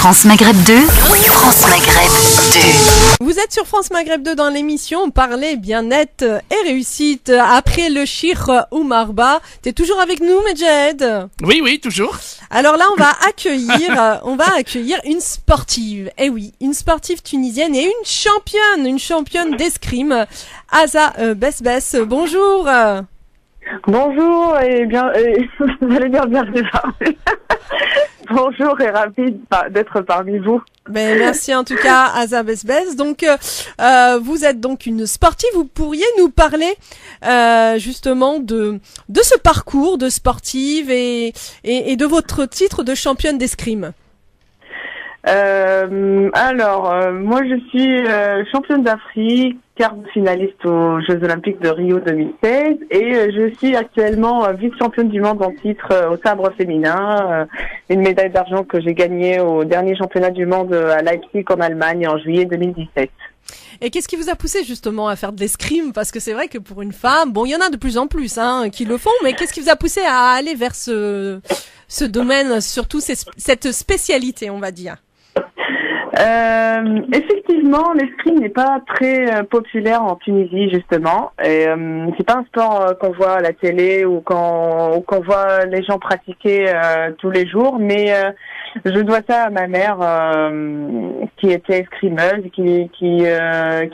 France Maghreb 2, France Maghreb 2. Vous êtes sur France Maghreb 2 dans l'émission Parler bien-être et réussite après le Cheikh Oumar Ba. T'es toujours avec nous, Medjed? Oui, toujours. Alors là, on va accueillir une sportive. Eh oui, une sportive tunisienne et une championne d'escrime, Aza Besbes. Bonjour. Bonjour et bien, vous allez bien démarrer. Bonjour et ravi d'être parmi vous. Ben, merci en tout cas, Aza Besbes. Donc, vous êtes donc une sportive. Vous pourriez nous parler justement de ce parcours de sportive et de votre titre de championne d'escrime. Moi je suis championne d'Afrique, quart de finaliste aux Jeux Olympiques de Rio 2016 et je suis actuellement vice-championne du monde en titre au sabre féminin, une médaille d'argent que j'ai gagnée au dernier championnat du monde à Leipzig en Allemagne en juillet 2017. Et qu'est-ce qui vous a poussé justement à faire de l'escrime? Parce que c'est vrai que pour une femme, bon, il y en a de plus en plus qui le font, mais qu'est-ce qui vous a poussé à aller vers ce domaine, surtout cette spécialité, on va dire? Effectivement, l'escrime n'est pas très populaire en Tunisie justement. Et c'est pas un sport qu'on voit à la télé ou qu'on voit les gens pratiquer tous les jours. Mais je dois ça à ma mère qui était escrimeuse, qui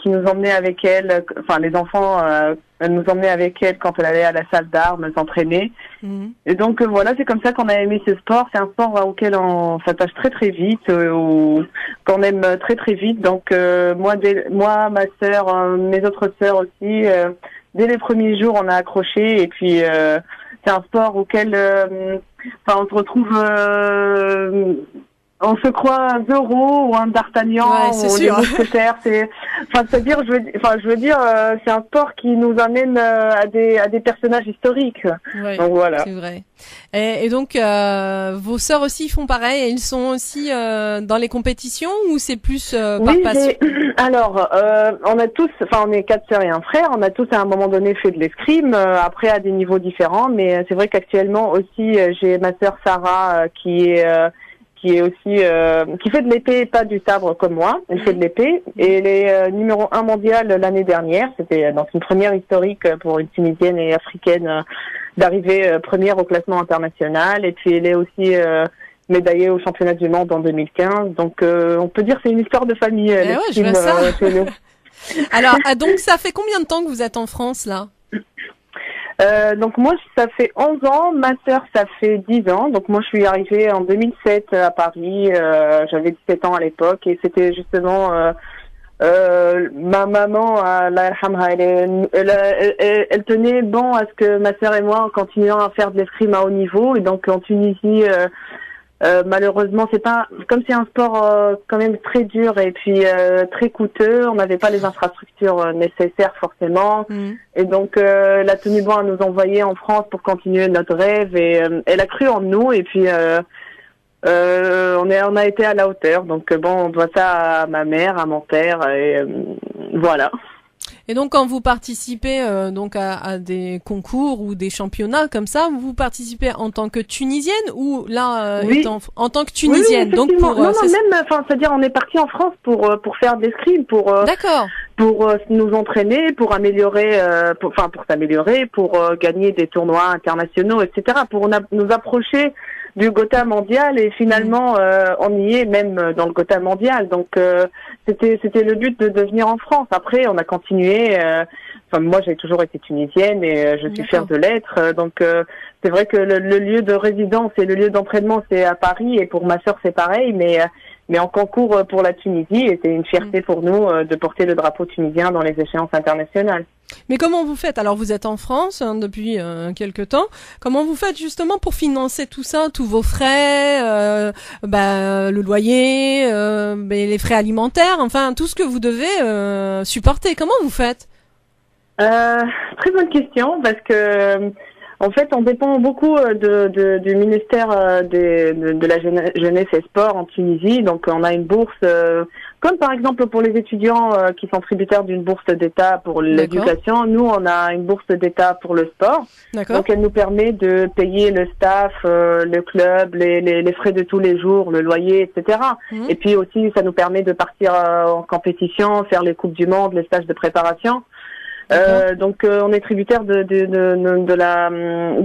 nous emmenait avec elle. Enfin, les enfants. Elle nous emmenait avec elle quand elle allait à la salle d'armes s'entraîner. Et donc voilà, c'est comme ça qu'on a aimé ce sport. C'est un sport auquel on s'attache très très vite, qu'on aime très très vite. Donc moi, ma sœur, mes autres sœurs aussi, dès les premiers jours, on a accroché. Et puis c'est un sport auquel, on se retrouve. On se croit un Zorro ou un D'Artagnan ou les mousquetaires. C'est-à-dire, je veux dire, c'est un sport qui nous amène à des personnages historiques. Ouais, donc voilà. C'est vrai. Et donc, vos sœurs aussi font pareil. Elles sont aussi dans les compétitions ou c'est plus par passion? Alors, on est 4 sœurs et un frère. On a tous à un moment donné fait de l'escrime. Après à des niveaux différents, mais c'est vrai qu'actuellement aussi, j'ai ma sœur Sarah qui fait de l'épée, pas du sabre comme moi. Elle fait de l'épée et elle est numéro 1 mondial l'année dernière. C'était dans une première historique pour une Tunisienne et africaine d'arriver première au classement international. Et puis elle est aussi médaillée au championnat du monde en 2015. Donc on peut dire que c'est une histoire de famille. Ouais, je vois ça. Alors, donc ça fait combien de temps que vous êtes en France là? Donc moi, ça fait 11 ans, ma sœur, ça fait 10 ans. Donc moi, je suis arrivée en 2007 à Paris, j'avais 17 ans à l'époque et c'était justement ma maman, Allah yarhamha, elle tenait bon à ce que ma sœur et moi continuions à faire de l'escrime à haut niveau. Et donc en Tunisie, malheureusement, c'est un sport quand même très dur et puis très coûteux. On n'avait pas les infrastructures nécessaires forcément, et donc elle a tenu bon à nous envoyer en France pour continuer notre rêve et elle a cru en nous et puis on a été à la hauteur. Donc on doit ça à ma mère, à mon père et voilà. Et donc, quand vous participez donc à des concours ou des championnats comme ça, vous participez en tant que Tunisienne ou là oui. en tant que Tunisienne? Oui, donc c'est-à-dire on est parti en France pour faire de l'escrime, pour nous entraîner, pour améliorer, pour s'améliorer, pour gagner des tournois internationaux, etc. Pour nous approcher du Gotha mondial et finalement on y est même dans le Gotha mondial. Donc c'était le but de venir en France. Après on a continué. Moi j'ai toujours été tunisienne et je suis fière de l'être. Donc c'est vrai que le lieu de résidence et le lieu d'entraînement c'est à Paris et pour ma sœur c'est pareil. Mais en concours pour la Tunisie, c'était une fierté pour nous de porter le drapeau tunisien dans les échéances internationales. Mais comment vous faites? Alors vous êtes en France depuis quelque temps. Comment vous faites justement pour financer tout ça, tous vos frais, le loyer, les frais alimentaires, enfin tout ce que vous devez supporter? Comment vous faites? Très bonne question parce que en fait, on dépend beaucoup du ministère de la jeunesse et sport en Tunisie. Donc, on a une bourse Comme par exemple pour les étudiants qui sont tributaires d'une bourse d'État pour l'éducation, nous on a une bourse d'État pour le sport. D'accord. Donc elle nous permet de payer le staff, le club, les frais de tous les jours, le loyer, etc. Et puis aussi ça nous permet de partir en compétition, faire les coupes du monde, les stages de préparation. Donc on est tributaire du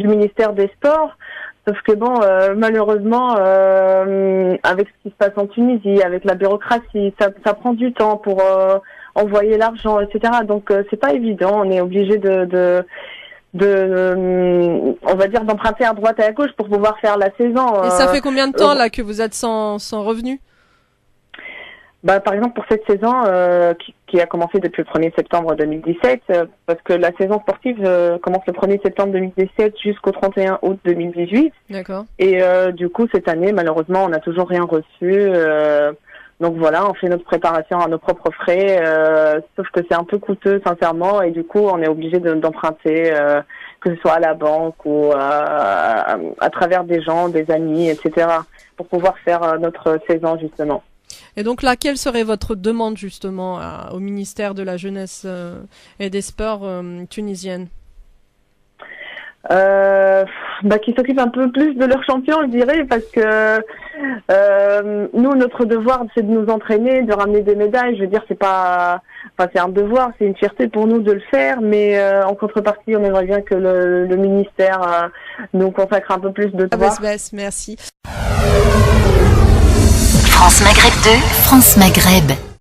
ministère des Sports. Sauf que bon, malheureusement, avec ce qui se passe en Tunisie, avec la bureaucratie, ça prend du temps pour envoyer l'argent, etc. Donc c'est pas évident. On est obligé on va dire d'emprunter à droite et à gauche pour pouvoir faire la saison. Et ça fait combien de temps là que vous êtes sans revenu? Par exemple, pour cette saison qui a commencé depuis le 1er septembre 2017, parce que la saison sportive commence le 1er septembre 2017 jusqu'au 31 août 2018. D'accord. Et du coup, cette année, malheureusement, on n'a toujours rien reçu. Donc voilà, on fait notre préparation à nos propres frais, sauf que c'est un peu coûteux, sincèrement, et du coup, on est obligé d'emprunter, que ce soit à la banque ou à travers des gens, des amis, etc., pour pouvoir faire notre saison, justement. Et donc là, quelle serait votre demande justement au ministère de la Jeunesse et des Sports tunisienne? Qui s'occupent un peu plus de leurs champions, je dirais, parce que nous, notre devoir, c'est de nous entraîner, de ramener des médailles. Je veux dire, c'est un devoir, c'est une fierté pour nous de le faire, mais en contrepartie, on aimerait bien que le ministère nous consacre un peu plus de temps. Merci. France Maghreb 2, France Maghreb.